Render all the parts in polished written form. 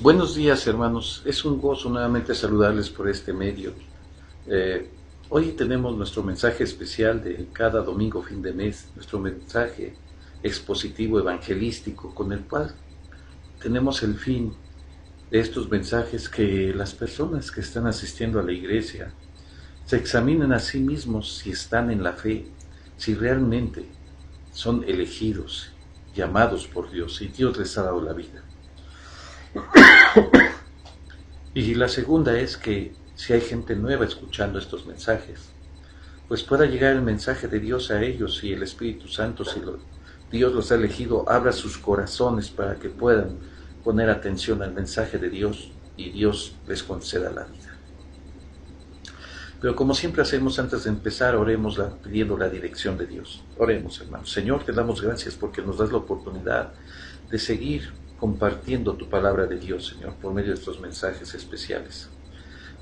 Buenos días, hermanos. Es un gozo nuevamente saludarles por este medio. Eh, Hoy tenemos nuestro mensaje especial de cada domingo fin de mes, nuestro mensaje expositivo evangelístico, con el cual tenemos el fin de estos mensajes que las personas que están asistiendo a la iglesia se examinen a sí mismos si están en la fe, si realmente son elegidos, llamados por Dios y Dios les ha dado la vida. Y la segunda es que si hay gente nueva escuchando estos mensajes, pues pueda llegar el mensaje de Dios a ellos y el Espíritu Santo, si Dios los ha elegido, abra sus corazones para que puedan poner atención al mensaje de Dios y Dios les conceda la vida. Pero como siempre hacemos antes de empezar, oremos pidiendo la dirección de Dios. Oremos, hermanos. Señor, te damos gracias porque nos das la oportunidad de seguir compartiendo tu palabra de Dios, Señor, por medio de estos mensajes especiales.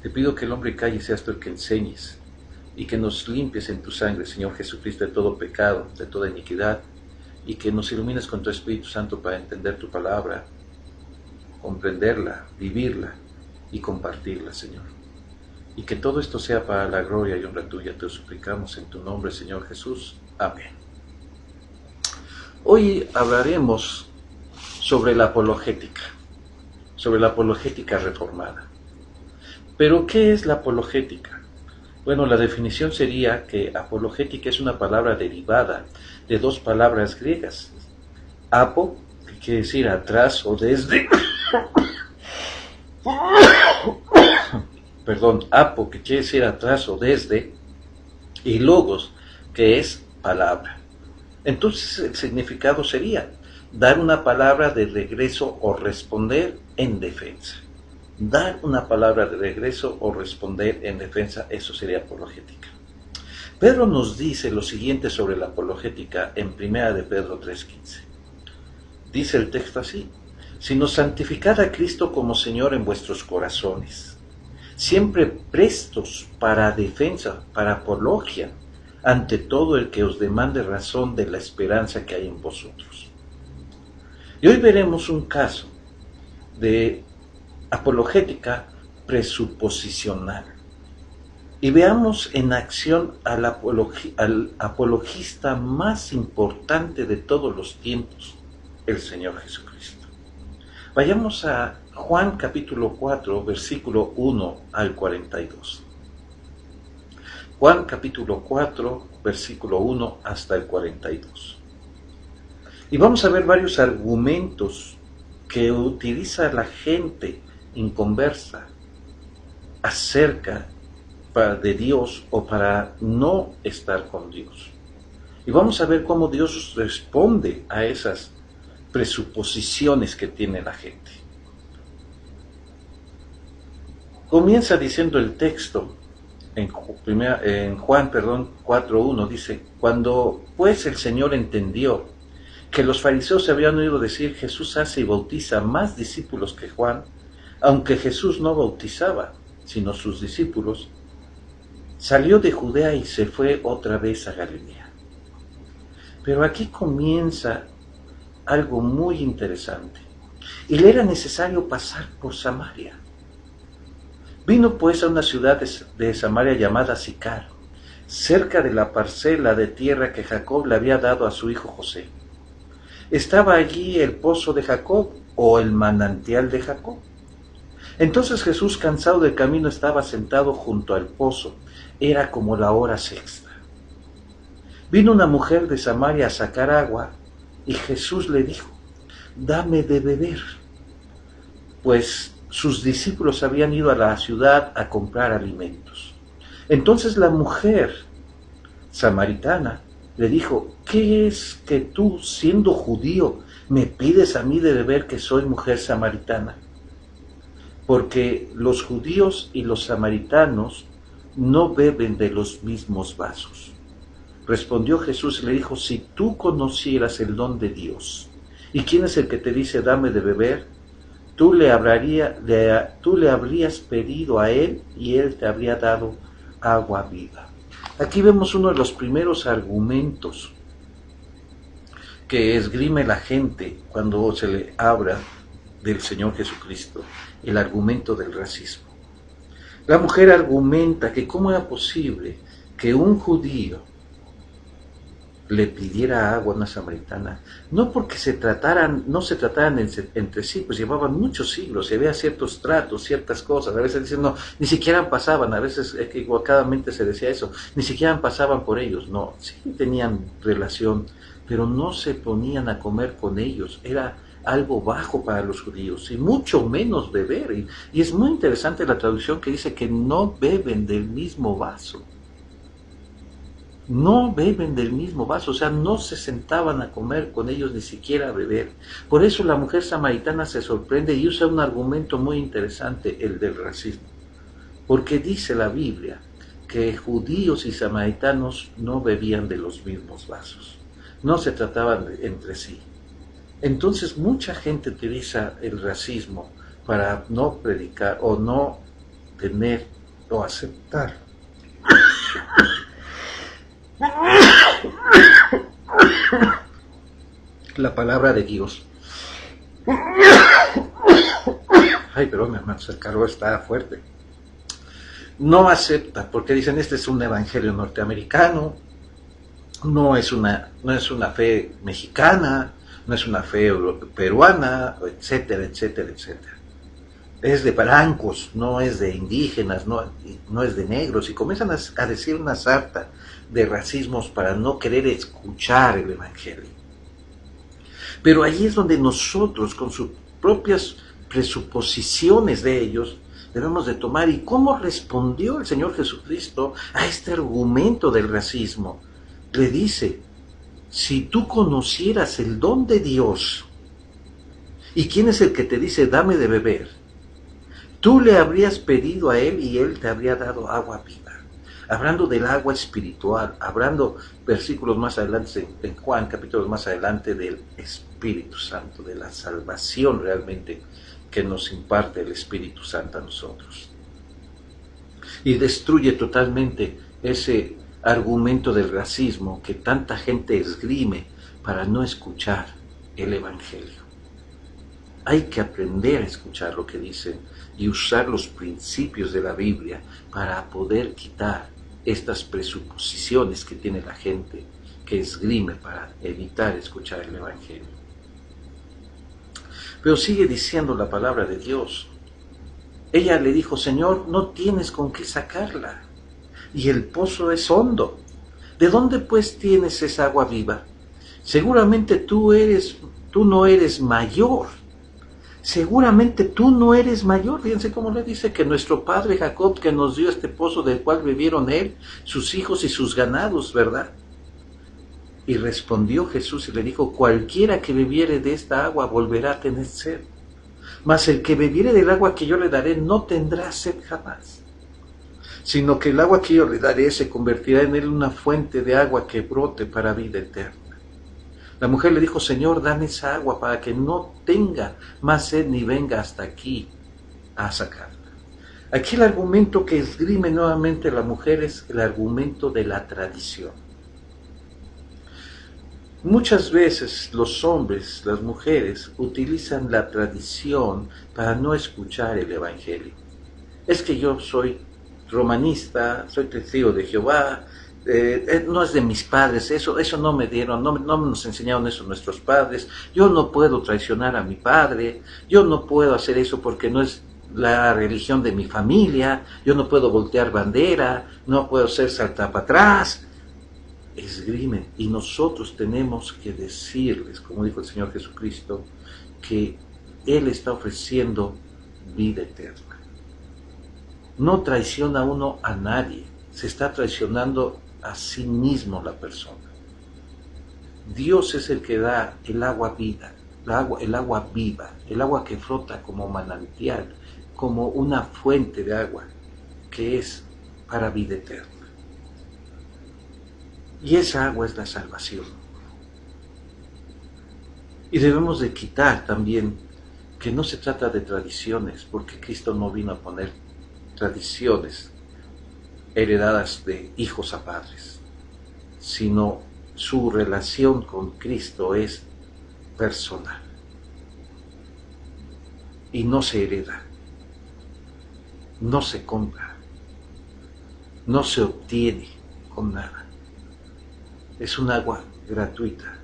Te pido que el hombre calle seas tú el que enseñes y que nos limpies en tu sangre, Señor Jesucristo, de todo pecado, de toda iniquidad, y que nos ilumines con tu Espíritu Santo para entender tu palabra, comprenderla, vivirla y compartirla, Señor. Y que todo esto sea para la gloria y honra tuya, te lo suplicamos en tu nombre, Señor Jesús. Amén. Hoy hablaremos sobre la apologética reformada. ¿Pero qué es la apologética? Bueno, la definición sería que apologética es una palabra derivada de dos palabras griegas. Apo, que quiere decir atrás o desde. Apo, que quiere decir atrás o desde. Y logos, que es palabra. Entonces el significado sería dar una palabra de regreso o responder en defensa. Dar una palabra de regreso o responder en defensa, eso sería apologética. Pedro nos dice lo siguiente sobre la apologética en 1 de Pedro 3:15. Dice el texto así: sino santificad a Cristo como Señor en vuestros corazones, siempre prestos para defensa, para apología, ante todo el que os demande razón de la esperanza que hay en vosotros. Y hoy veremos un caso de apologética presuposicional. Y veamos en acción al apologista más importante de todos los tiempos, el Señor Jesucristo. Vayamos a Juan capítulo 4, versículo 1 al 42. Juan capítulo 4, versículo 1 hasta el 42. Y vamos a ver varios argumentos que utiliza la gente inconversa acerca de Dios o para no estar con Dios. Y vamos a ver cómo Dios responde a esas presuposiciones que tiene la gente. Comienza diciendo el texto en Juan 4:1, dice: cuando pues el Señor entendió que los fariseos se habían oído decir: Jesús hace y bautiza más discípulos que Juan, aunque Jesús no bautizaba, sino sus discípulos, salió de Judea y se fue otra vez a Galilea. Pero aquí comienza algo muy interesante. Y le era necesario pasar por Samaria. Vino pues a una ciudad de Samaria llamada Sicar, cerca de la parcela de tierra que Jacob le había dado a su hijo José. Estaba allí el pozo de Jacob, o el manantial de Jacob. Entonces Jesús, cansado del camino, estaba sentado junto al pozo. Era como la hora sexta. Vino una mujer de Samaria a sacar agua, y Jesús le dijo: dame de beber. Pues sus discípulos habían ido a la ciudad a comprar alimentos. Entonces la mujer samaritana le dijo: ¿qué es que tú, siendo judío, me pides a mí de beber, que soy mujer samaritana? Porque los judíos y los samaritanos no beben de los mismos vasos. Respondió Jesús y le dijo: si tú conocieras el don de Dios, y quién es el que te dice dame de beber, tú le habrías pedido a él, y él te habría dado agua viva. Aquí vemos uno de los primeros argumentos que esgrime la gente cuando se le habla del Señor Jesucristo, el argumento del racismo. La mujer argumenta que cómo era posible que un judío le pidiera agua a una samaritana, no porque no se trataran entre sí, pues llevaban muchos siglos y había ciertos tratos, ciertas cosas, a veces dicen no, ni siquiera pasaban, a veces equivocadamente se decía eso, ni siquiera pasaban por ellos, no, sí tenían relación, pero no se ponían a comer con ellos, era algo bajo para los judíos, y mucho menos beber, y es muy interesante la traducción que dice que no beben del mismo vaso. No beben del mismo vaso, o sea, no se sentaban a comer con ellos, ni siquiera a beber. Por eso la mujer samaritana se sorprende y usa un argumento muy interesante, el del racismo. Porque dice la Biblia que judíos y samaritanos no bebían de los mismos vasos, no se trataban entre sí. Entonces mucha gente utiliza el racismo para no predicar o no tener o aceptar la palabra de Dios. Ay, perdón, hermanos, el calor está fuerte. No acepta, porque dicen, este es un evangelio norteamericano, no es una fe mexicana, no es una fe peruana, etcétera, etcétera, etcétera. Es de blancos, no es de indígenas, no es de negros, y comienzan a decir una sarta de racismos para no querer escuchar el evangelio. Pero ahí es donde nosotros, con sus propias presuposiciones de ellos, debemos de tomar. ¿Y cómo respondió el Señor Jesucristo a este argumento del racismo? Le dice, si tú conocieras el don de Dios, ¿y quién es el que te dice, dame de beber? Tú le habrías pedido a Él y Él te habría dado agua viva. Hablando del agua espiritual, hablando versículos más adelante, en Juan, capítulos más adelante, del Espíritu Santo, de la salvación realmente que nos imparte el Espíritu Santo a nosotros. Y destruye totalmente ese argumento del racismo que tanta gente esgrime para no escuchar el Evangelio. Hay que aprender a escuchar lo que dicen y usar los principios de la Biblia para poder quitar estas presuposiciones que tiene la gente que esgrime para evitar escuchar el Evangelio. Pero sigue diciendo la palabra de Dios. Ella le dijo, Señor, no tienes con qué sacarla, y el pozo es hondo. ¿De dónde pues tienes esa agua viva? Seguramente tú no eres mayor. Seguramente tú no eres mayor. Fíjense cómo le dice que nuestro padre Jacob, que nos dio este pozo del cual bebieron él, sus hijos y sus ganados, ¿verdad? Y respondió Jesús y le dijo, cualquiera que bebiere de esta agua volverá a tener sed. Mas el que bebiere del agua que yo le daré no tendrá sed jamás, sino que el agua que yo le daré se convertirá en él una fuente de agua que brote para vida eterna. La mujer le dijo, Señor, dame esa agua para que no tenga más sed ni venga hasta aquí a sacarla. Aquí el argumento que esgrime nuevamente la mujer es el argumento de la tradición. Muchas veces los hombres, las mujeres, utilizan la tradición para no escuchar el Evangelio. Es que yo soy romanista, soy testigo de Jehová, no es de mis padres, eso no me dieron, no nos enseñaron eso nuestros padres, yo no puedo traicionar a mi padre, yo no puedo hacer eso porque no es la religión de mi familia, yo no puedo voltear bandera, no puedo ser saltar para atrás. Esgrimen, y nosotros tenemos que decirles, como dijo el Señor Jesucristo, que Él está ofreciendo vida eterna. No traiciona uno a nadie, se está traicionando a sí mismo la persona. Dios es el que da el agua vida, el agua viva, el agua que frota como manantial, como una fuente de agua que es para vida eterna. Y esa agua es la salvación. Y debemos de quitar también que no se trata de tradiciones, porque Cristo no vino a poner tradiciones heredadas de hijos a padres, sino su relación con Cristo es personal. y no se hereda, no se compra, no se obtiene con nada. Es un agua gratuita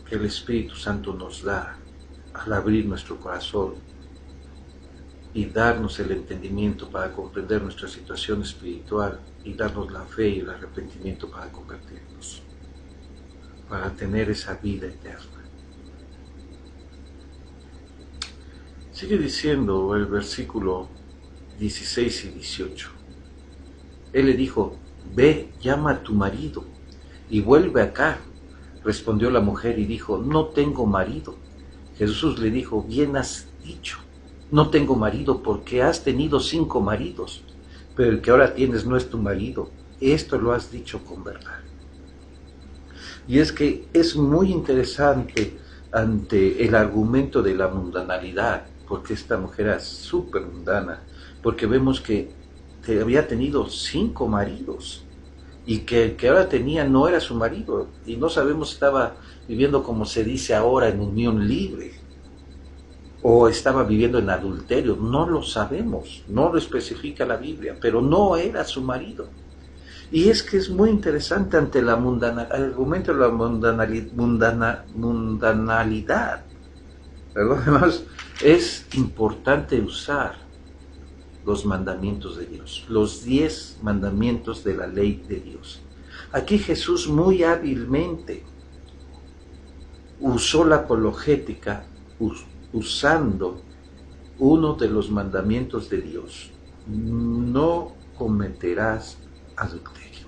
que el Espíritu Santo nos da al abrir nuestro corazón y darnos el entendimiento para comprender nuestra situación espiritual y darnos la fe y el arrepentimiento para convertirnos, para tener esa vida eterna. Sigue diciendo el versículo 16 y 18. Él le dijo, ve, llama a tu marido y vuelve acá. Respondió la mujer y dijo, no tengo marido. Jesús le dijo, bien has dicho, no tengo marido porque has tenido 5 maridos, pero el que ahora tienes no es tu marido. Esto lo has dicho con verdad. Y es que es muy interesante ante el argumento de la mundanalidad, porque esta mujer era súper mundana, porque vemos que había tenido 5 maridos y que el que ahora tenía no era su marido, y no sabemos si estaba viviendo, como se dice ahora, en unión libre o estaba viviendo en adulterio. No lo sabemos, no lo especifica la Biblia, pero no era su marido. Y es que es muy interesante ante el argumento de la mundanalidad, ¿verdad? Además, es importante usar los mandamientos de Dios, los 10 mandamientos de la ley de Dios. Aquí Jesús muy hábilmente usó la apologética usando uno de los mandamientos de Dios: no cometerás adulterio.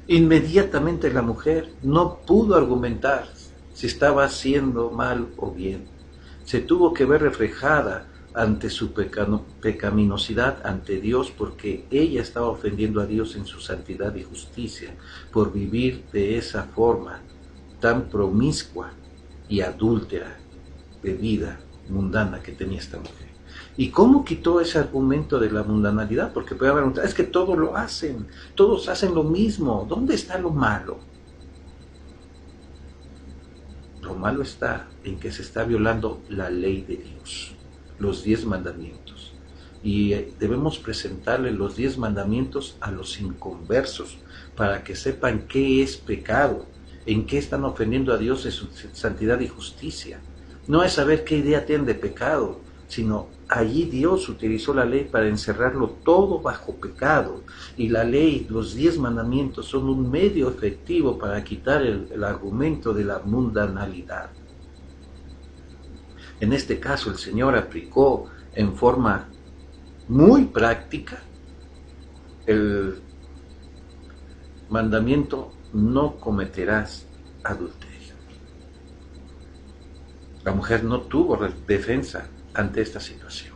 Inmediatamente la mujer no pudo argumentar si estaba haciendo mal o bien. Se tuvo que ver reflejada ante su pecaminosidad ante Dios, porque ella estaba ofendiendo a Dios en su santidad y justicia por vivir de esa forma tan promiscua y adúltera de vida mundana que tenía esta mujer. ¿Y cómo quitó ese argumento de la mundanalidad? Porque puede haber es que todos lo hacen, todos hacen lo mismo. ¿Dónde está lo malo? Lo malo está en que se está violando la ley de Dios, los 10 mandamientos. Y debemos presentarle los 10 mandamientos a los inconversos para que sepan qué es pecado, en qué están ofendiendo a Dios en su santidad y justicia. No es saber qué idea tienen de pecado, sino allí Dios utilizó la ley para encerrarlo todo bajo pecado. Y la ley, los 10 mandamientos, son un medio efectivo para quitar el argumento de la mundanalidad. En este caso el Señor aplicó en forma muy práctica el mandamiento: no cometerás adulterio. La mujer no tuvo defensa ante esta situación.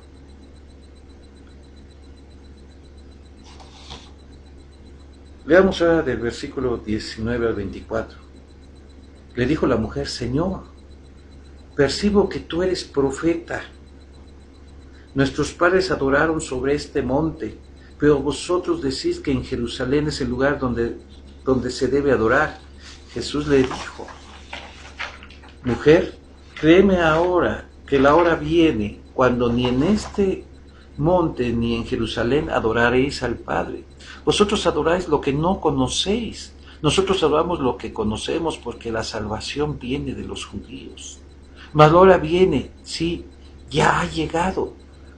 Leamos ahora del versículo 19 al 24. Le dijo la mujer: Señor, percibo que tú eres profeta. Nuestros padres adoraron sobre este monte, pero vosotros decís que en Jerusalén es el lugar donde se debe adorar. Jesús le dijo: mujer, créeme ahora que la hora viene cuando ni en este monte ni en Jerusalén adoraréis al Padre. Vosotros adoráis lo que no conocéis. Nosotros adoramos lo que conocemos, porque la salvación viene de los judíos. Mas la hora viene, sí, ya ha llegado,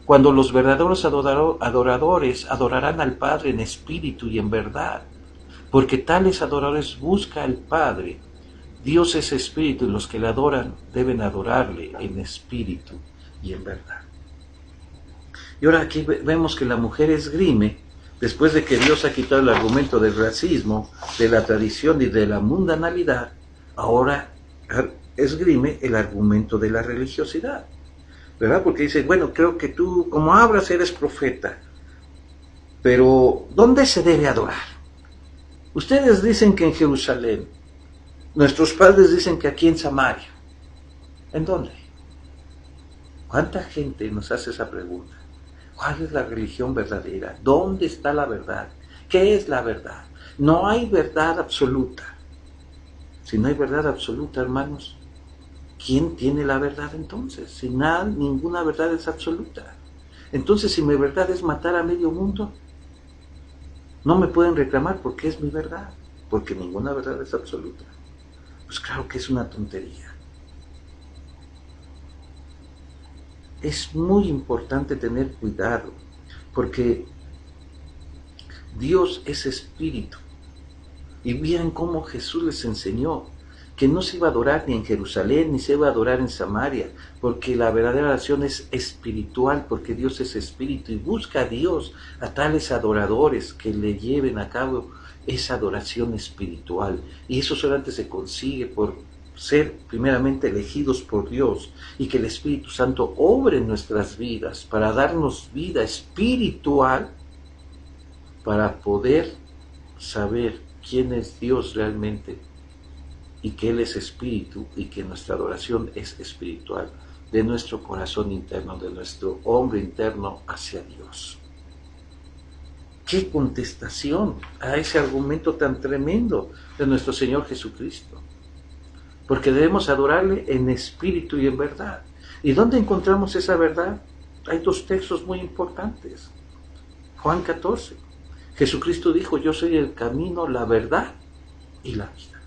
cuando los verdaderos adoradores adorarán al Padre en espíritu y en verdad, porque tales adoradores busca al Padre. Dios es espíritu, y los que le adoran deben adorarle en espíritu y en verdad. Y ahora aquí vemos que la mujer esgrime, después de que Dios ha quitado el argumento del racismo, de la tradición y de la mundanalidad, ahora esgrime el argumento de la religiosidad, ¿verdad? Porque dice: bueno, creo que tú, como hablas, eres profeta, pero ¿dónde se debe adorar? Ustedes dicen que en Jerusalén, nuestros padres dicen que aquí en Samaria. ¿En dónde? ¿Cuánta gente nos hace esa pregunta? ¿Cuál es la religión verdadera? ¿Dónde está la verdad? ¿Qué es la verdad? No hay verdad absoluta. Si no hay verdad absoluta, hermanos, ¿quién tiene la verdad entonces? Si nada, ninguna verdad es absoluta. Entonces, si mi verdad es matar a medio mundo, no me pueden reclamar porque es mi verdad, porque ninguna verdad es absoluta. Pues claro que es una tontería. Es muy importante tener cuidado, porque Dios es espíritu. Y vean cómo Jesús les enseñó que no se iba a adorar ni en Jerusalén, ni se iba a adorar en Samaria, porque la verdadera oración es espiritual, porque Dios es espíritu y busca a Dios, a tales adoradores que le lleven a cabo esa adoración espiritual. Y eso solamente se consigue por ser primeramente elegidos por Dios y que el Espíritu Santo obre en nuestras vidas para darnos vida espiritual, para poder saber quién es Dios realmente y que Él es espíritu y que nuestra adoración es espiritual, de nuestro corazón interno, de nuestro hombre interno hacia Dios. ¡Qué contestación a ese argumento tan tremendo de nuestro Señor Jesucristo! Porque debemos adorarle en espíritu y en verdad. ¿Y dónde encontramos esa verdad? Hay dos textos muy importantes. Juan 14. Jesucristo dijo, yo soy el camino, la verdad y la vida.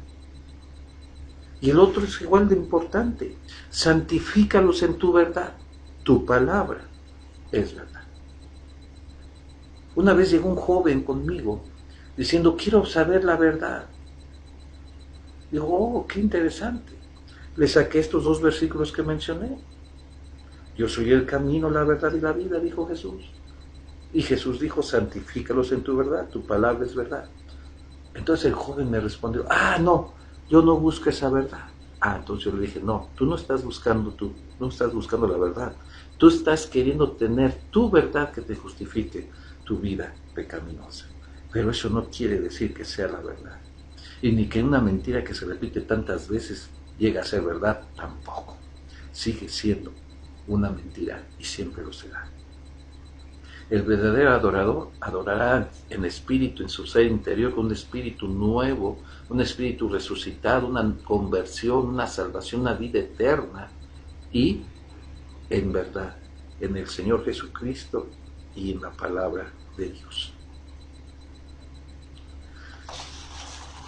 Y el otro es igual de importante. Santifícalos en tu verdad. Tu palabra es verdad. Una vez llegó un joven conmigo diciendo, quiero saber la verdad. Digo, oh, qué interesante. Le saqué estos dos versículos que mencioné. Yo soy el camino, la verdad y la vida, dijo Jesús. Y Jesús dijo, santifícalos en tu verdad, tu palabra es verdad. Entonces el joven me respondió, no, yo no busco esa verdad. Entonces yo le dije, no, tú no estás buscando la verdad. Tú estás queriendo tener tu verdad que te justifique tu vida pecaminosa. Pero eso no quiere decir que sea la verdad. Y ni que una mentira que se repite tantas veces llegue a ser verdad, tampoco. Sigue siendo una mentira y siempre lo será. El verdadero adorador adorará en espíritu, en su ser interior, con un espíritu nuevo, un espíritu resucitado, una conversión, una salvación, una vida eterna. Y en verdad, en el Señor Jesucristo y en la palabra de Dios.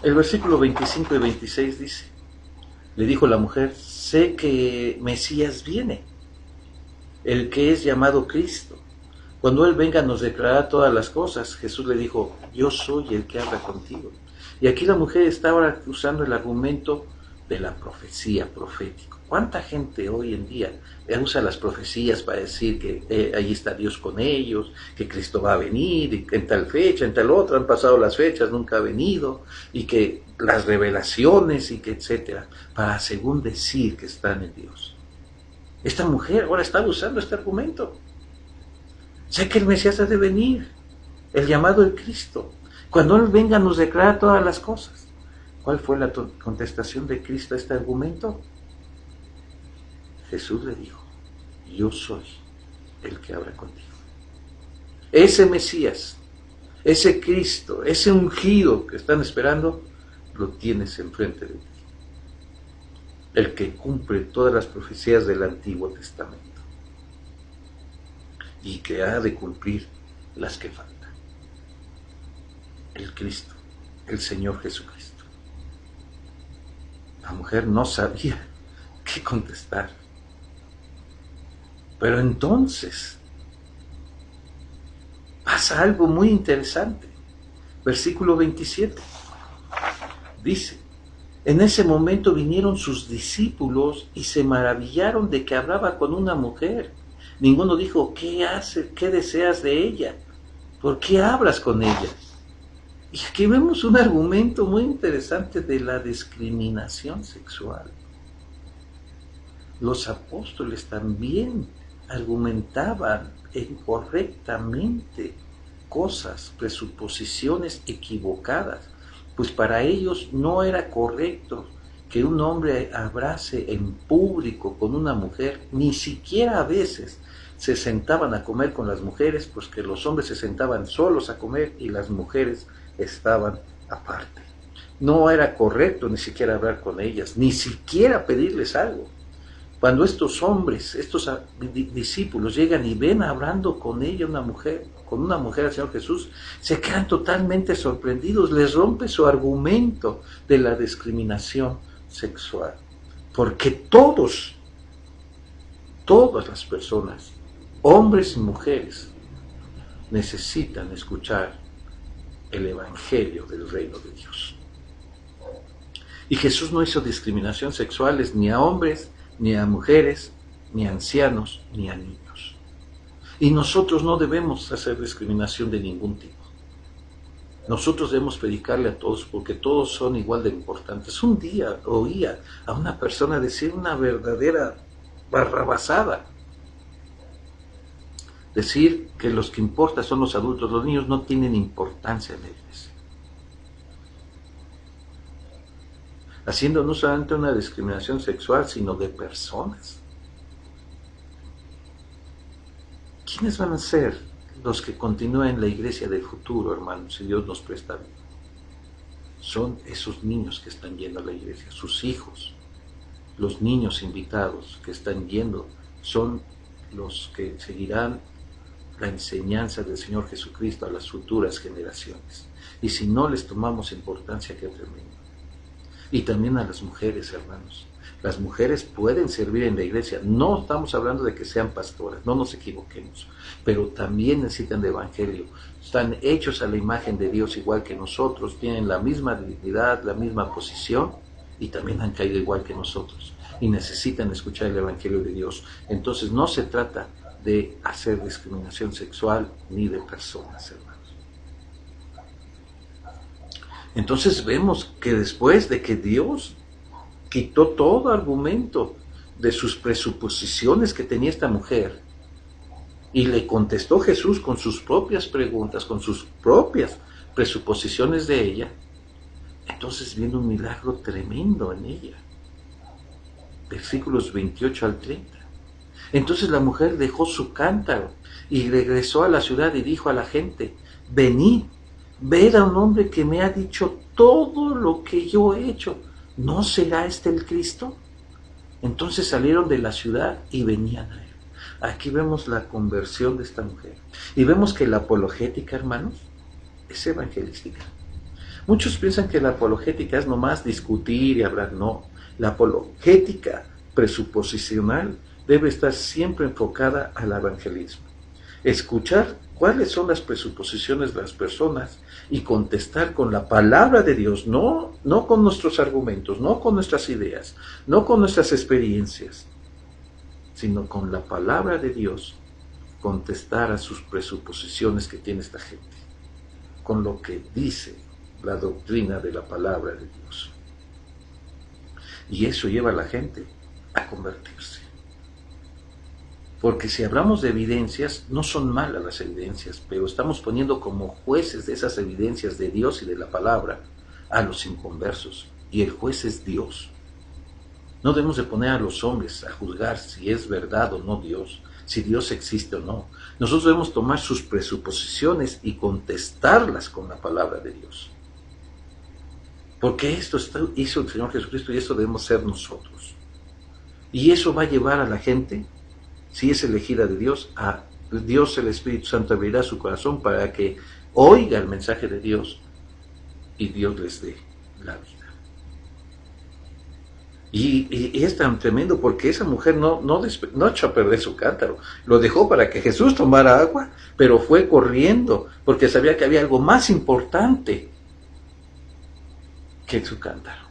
El versículo 25 y 26 dice, le dijo la mujer, sé que Mesías viene, el que es llamado Cristo. Cuando Él venga nos declarará todas las cosas. Jesús le dijo, yo soy el que habla contigo. Y aquí la mujer está ahora usando el argumento de la profecía profética. ¿Cuánta gente hoy en día usa las profecías para decir que ahí está Dios con ellos, que Cristo va a venir, y en tal fecha, en tal otra, han pasado las fechas, nunca ha venido, y que las revelaciones, y que etcétera, para según decir que están en Dios? Esta mujer ahora está usando este argumento. Sé que el Mesías ha de venir, el llamado del Cristo. Cuando Él venga nos declara todas las cosas. ¿Cuál fue la contestación de Cristo a este argumento? Jesús le dijo, yo soy el que habla contigo. Ese Mesías, ese Cristo, ese ungido que están esperando, lo tienes enfrente de ti. El que cumple todas las profecías del Antiguo Testamento. Y que ha de cumplir las que faltan. El Cristo, el Señor Jesucristo. La mujer no sabía qué contestar. Pero entonces pasa algo muy interesante. Versículo 27. Dice, en ese momento vinieron sus discípulos y se maravillaron de que hablaba con una mujer. Ninguno dijo, ¿qué haces? ¿Qué deseas de ella? ¿Por qué hablas con ella? Y aquí vemos un argumento muy interesante de la discriminación sexual. Los apóstoles también argumentaban incorrectamente cosas, presuposiciones equivocadas, pues para ellos no era correcto que un hombre abrace en público con una mujer, ni siquiera a veces se sentaban a comer con las mujeres, pues que los hombres se sentaban solos a comer y las mujeres estaban aparte. No era correcto ni siquiera hablar con ellas, ni siquiera pedirles algo. Cuando estos hombres, estos discípulos llegan y ven hablando con ella con una mujer al Señor Jesús, se quedan totalmente sorprendidos, les rompe su argumento de la discriminación sexual. Porque todas las personas, hombres y mujeres, necesitan escuchar el Evangelio del Reino de Dios. Y Jesús no hizo discriminación sexuales ni a hombres, ni a mujeres, ni a ancianos, ni a niños. Y nosotros no debemos hacer discriminación de ningún tipo. Nosotros debemos predicarle a todos porque todos son igual de importantes. Un día oía a una persona decir una verdadera barrabasada. Decir que los que importan son los adultos, los niños no tienen importancia en la iglesia. Haciendo no solamente una discriminación sexual, sino de personas. ¿Quiénes van a ser los que continúen la iglesia del futuro, hermanos, si Dios nos presta vida? Son esos niños que están yendo a la iglesia, sus hijos. Los niños invitados que están yendo son los que seguirán la enseñanza del Señor Jesucristo a las futuras generaciones. Y si no les tomamos importancia, qué tremendo. Y también a las mujeres, hermanos. Las mujeres pueden servir en la iglesia. No estamos hablando de que sean pastoras, no nos equivoquemos. Pero también necesitan de evangelio. Están hechos a la imagen de Dios igual que nosotros. Tienen la misma dignidad, la misma posición. Y también han caído igual que nosotros. Y necesitan escuchar el evangelio de Dios. Entonces no se trata de hacer discriminación sexual ni de personas, hermanos. Entonces vemos que después de que Dios quitó todo argumento de sus presuposiciones que tenía esta mujer y le contestó Jesús con sus propias preguntas, con sus propias presuposiciones de ella, entonces viene un milagro tremendo en ella. Versículos 28 al 30. Entonces la mujer dejó su cántaro y regresó a la ciudad y dijo a la gente: venid, ved a un hombre que me ha dicho todo lo que yo he hecho. ¿No será este el Cristo? Entonces salieron de la ciudad y venían a él. Aquí vemos la conversión de esta mujer. Y vemos que la apologética, hermanos, es evangelística. Muchos piensan que la apologética es nomás discutir y hablar. No, la apologética presuposicional debe estar siempre enfocada al evangelismo. Escuchar cuáles son las presuposiciones de las personas y contestar con la palabra de Dios, no con nuestros argumentos, no con nuestras ideas, no con nuestras experiencias, sino con la palabra de Dios, contestar a sus presuposiciones que tiene esta gente, con lo que dice la doctrina de la palabra de Dios. Y eso lleva a la gente a convertirse. Porque si hablamos de evidencias, no son malas las evidencias, pero estamos poniendo como jueces de esas evidencias de Dios y de la palabra a los inconversos. Y el juez es Dios. No debemos de poner a los hombres a juzgar si es verdad o no Dios, si Dios existe o no. Nosotros debemos tomar sus presuposiciones y contestarlas con la palabra de Dios. Porque esto hizo el Señor Jesucristo y esto debemos ser nosotros. Y eso va a llevar a la gente, si es elegida de Dios, a Dios el Espíritu Santo abrirá su corazón para que oiga el mensaje de Dios y Dios les dé la vida. Y es tan tremendo porque esa mujer no echó a perder su cántaro, lo dejó para que Jesús tomara agua, pero fue corriendo porque sabía que había algo más importante que su cántaro.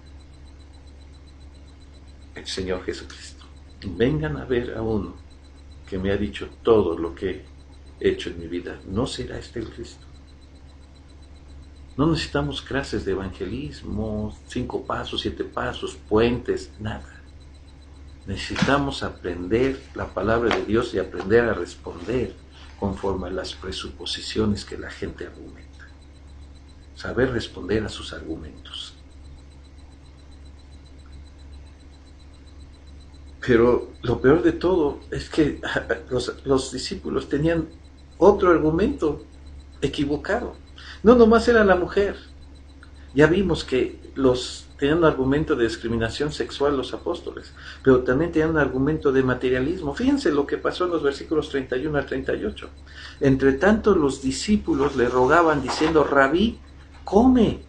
El Señor Jesucristo. Vengan a ver a uno que me ha dicho todo lo que he hecho en mi vida. ¿No será este el Cristo? No necesitamos clases de evangelismo, 5 pasos, 7 pasos, puentes, nada. Necesitamos aprender la palabra de Dios y aprender a responder conforme a las presuposiciones que la gente argumenta. Saber responder a sus argumentos. Pero lo peor de todo es que los discípulos tenían otro argumento equivocado. No nomás era la mujer. Ya vimos que los tenían un argumento de discriminación sexual los apóstoles, pero también tenían un argumento de materialismo. Fíjense lo que pasó en los versículos 31 al 38. Entre tanto, los discípulos le rogaban diciendo: Rabí, come,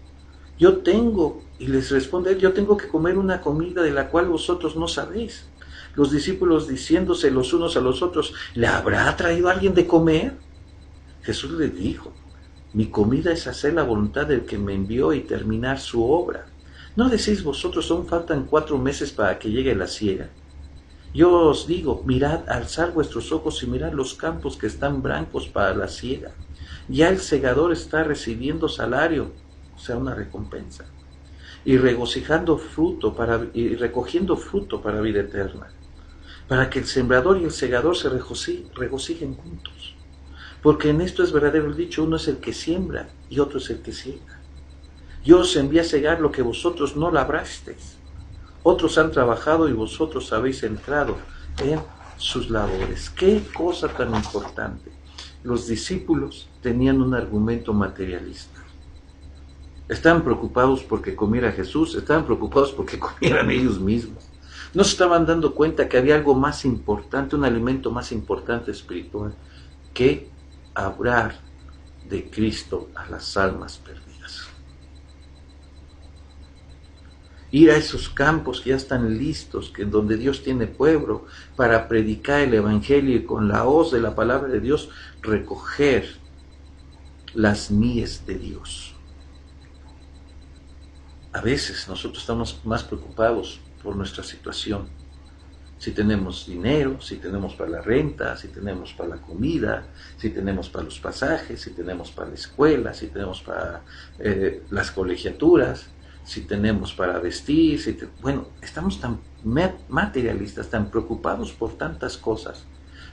yo tengo. Y les responde él: yo tengo que comer una comida de la cual vosotros no sabéis. Los discípulos diciéndose los unos a los otros: ¿le habrá traído alguien de comer? Jesús les dijo: mi comida es hacer la voluntad del que me envió y terminar su obra. ¿No decís vosotros, aún faltan 4 meses para que llegue la siega? Yo os digo, mirad, alzad vuestros ojos y mirad los campos que están blancos para la siega. Ya el segador está recibiendo salario, o sea, una recompensa, y recogiendo fruto para vida eterna, para que el sembrador y el segador se regocijen juntos. Porque en esto es verdadero el dicho: uno es el que siembra y otro es el que siega. Yo os envié a segar lo que vosotros no labrasteis. Otros han trabajado y vosotros habéis entrado en sus labores. ¡Qué cosa tan importante! Los discípulos tenían un argumento materialista. Estaban preocupados porque comiera Jesús, estaban preocupados porque comieran ellos mismos. No se estaban dando cuenta que había algo más importante, un alimento más importante espiritual, que hablar de Cristo a las almas perdidas. Ir a esos campos que ya están listos, que donde Dios tiene pueblo, para predicar el Evangelio y con la hoz de la palabra de Dios recoger las mies de Dios. A veces nosotros estamos más preocupados por nuestra situación. Si tenemos dinero, si tenemos para la renta, si tenemos para la comida, si tenemos para los pasajes, si tenemos para la escuela, si tenemos para las colegiaturas, si tenemos para vestir, bueno, estamos tan materialistas, tan preocupados por tantas cosas,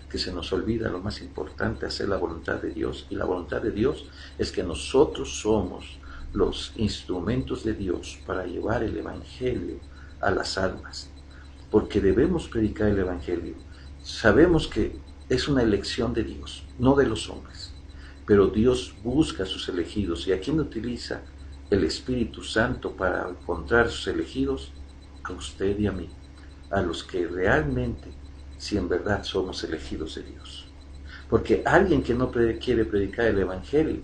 que se nos olvida lo más importante: hacer la voluntad de Dios. Y la voluntad de Dios es que nosotros somos los instrumentos de Dios para llevar el Evangelio a las almas, porque debemos predicar el Evangelio. Sabemos que es una elección de Dios, no de los hombres, pero Dios busca a sus elegidos. ¿Y a quién utiliza? El Espíritu Santo para encontrar a sus elegidos, a usted y a mí, a los que realmente, si en verdad somos elegidos de Dios. Porque alguien que no quiere predicar el Evangelio,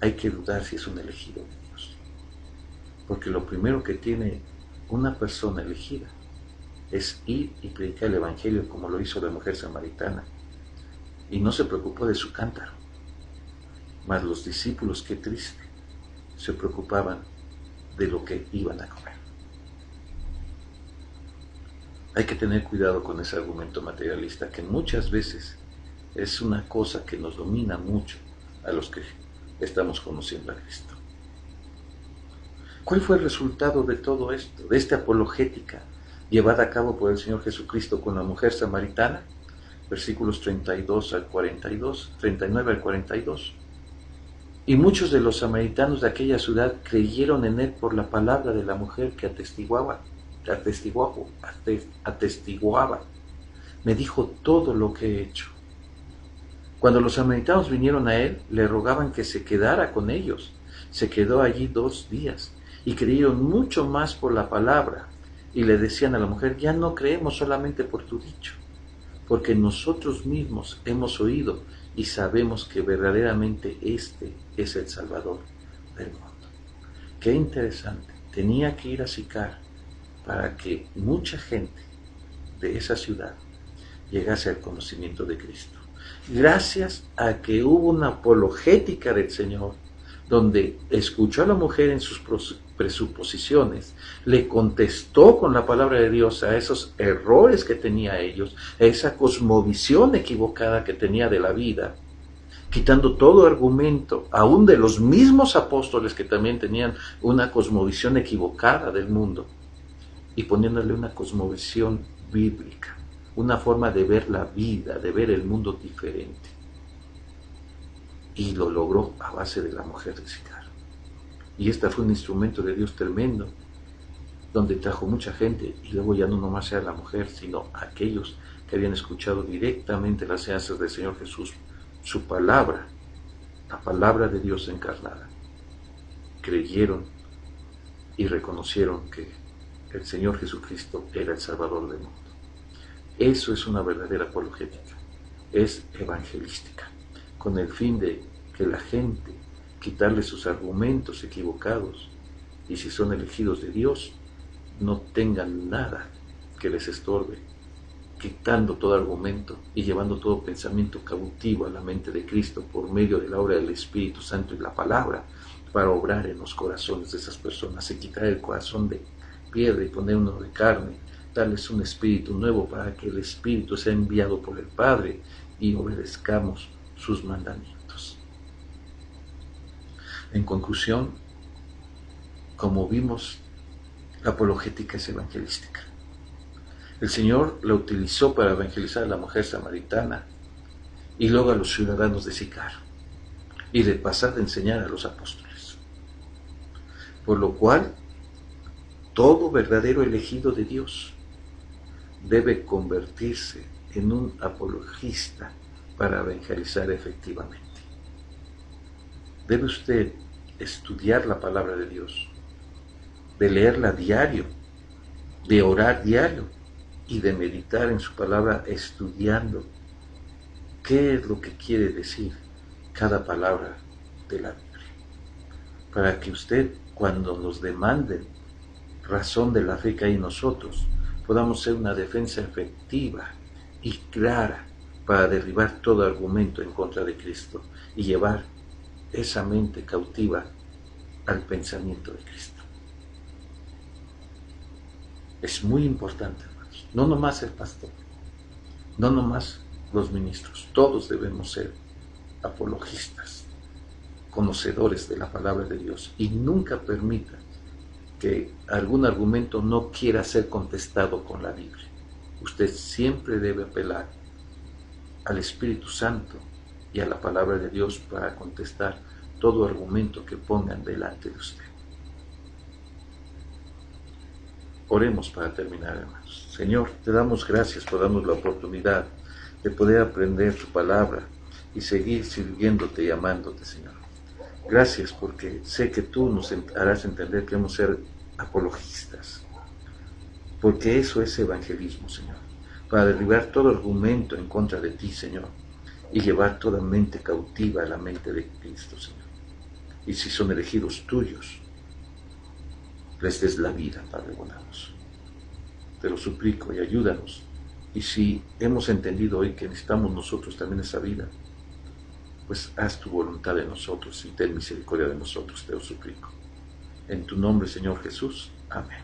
hay que dudar si es un elegido de Dios. Porque lo primero que tiene una persona elegida es ir y predicar el Evangelio, como lo hizo la mujer samaritana, y no se preocupó de su cántaro. Mas los discípulos, qué triste, se preocupaban de lo que iban a comer. Hay que tener cuidado con ese argumento materialista, que muchas veces es una cosa que nos domina mucho a los que estamos conociendo a Cristo. ¿Cuál fue el resultado de todo esto, de esta apologética llevada a cabo por el Señor Jesucristo con la mujer samaritana? Versículos 32 al 42, 39 al 42. Y muchos de los samaritanos de aquella ciudad creyeron en él por la palabra de la mujer que atestiguaba. Me dijo todo lo que he hecho. Cuando los samaritanos vinieron a él, le rogaban que se quedara con ellos. Se quedó allí 2 días y creyeron mucho más por la palabra. Y le decían a la mujer: ya no creemos solamente por tu dicho, porque nosotros mismos hemos oído y sabemos que verdaderamente este es el Salvador del mundo. Qué interesante. Tenía que ir a Sicar para que mucha gente de esa ciudad llegase al conocimiento de Cristo. Gracias a que hubo una apologética del Señor, donde escuchó a la mujer en sus presuposiciones, le contestó con la palabra de Dios a esos errores que tenía ellos, a esa cosmovisión equivocada que tenía de la vida, quitando todo argumento, aún de los mismos apóstoles que también tenían una cosmovisión equivocada del mundo, y poniéndole una cosmovisión bíblica, una forma de ver la vida, de ver el mundo diferente. Y lo logró a base de la mujer de Sicar. Y esta fue un instrumento de Dios tremendo, donde trajo mucha gente, y luego ya no nomás era la mujer, sino aquellos que habían escuchado directamente las enseñanzas del Señor Jesús, su palabra, la palabra de Dios encarnada. Creyeron y reconocieron que el Señor Jesucristo era el Salvador del mundo. Eso es una verdadera apologética, es evangelística, con el fin de que la gente, quitarle sus argumentos equivocados, y si son elegidos de Dios, no tengan nada que les estorbe, quitando todo argumento y llevando todo pensamiento cautivo a la mente de Cristo por medio de la obra del Espíritu Santo y la palabra, para obrar en los corazones de esas personas y quitar el corazón de piedra y poner uno de carne, darles un espíritu nuevo para que el Espíritu sea enviado por el Padre y obedezcamos sus mandamientos. En conclusión, como vimos, la apologética es evangelística. El Señor la utilizó para evangelizar a la mujer samaritana y luego a los ciudadanos de Sicar, y de pasar a enseñar a los apóstoles. Por lo cual, todo verdadero elegido de Dios debe convertirse en un apologista para evangelizar efectivamente. Debe usted estudiar la palabra de Dios, de leerla diario, de orar diario y de meditar en su palabra estudiando qué es lo que quiere decir cada palabra de la Biblia, para que usted, cuando nos demanden razón de la fe que hay en nosotros, podamos ser una defensa efectiva y clara para derribar todo argumento en contra de Cristo y llevar esa mente cautiva al pensamiento de Cristo. Es muy importante, hermanos, no nomás el pastor, no nomás los ministros, todos debemos ser apologistas, conocedores de la palabra de Dios, y nunca permita que algún argumento no quiera ser contestado con la Biblia. Usted siempre debe apelar al Espíritu Santo y a la palabra de Dios para contestar todo argumento que pongan delante de usted. Oremos para terminar, hermanos. Señor, te damos gracias por darnos la oportunidad de poder aprender tu palabra y seguir sirviéndote y amándote, Señor. Gracias porque sé que tú nos harás entender que debemos ser apologistas, porque eso es evangelismo, Señor, para derribar todo argumento en contra de ti, Señor, y llevar toda mente cautiva a la mente de Cristo, Señor. Y si son elegidos tuyos, les des la vida, Padre bondadoso. Te lo suplico y ayúdanos. Y si hemos entendido hoy que necesitamos nosotros también esa vida, pues haz tu voluntad en nosotros y ten misericordia de nosotros, te lo suplico. En tu nombre, Señor Jesús. Amén.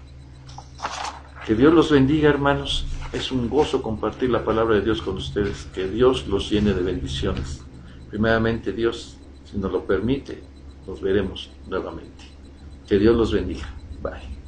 Que Dios los bendiga, hermanos. Es un gozo compartir la palabra de Dios con ustedes. Que Dios los llene de bendiciones. Primeramente, Dios, si nos lo permite, nos veremos nuevamente. Que Dios los bendiga. Bye.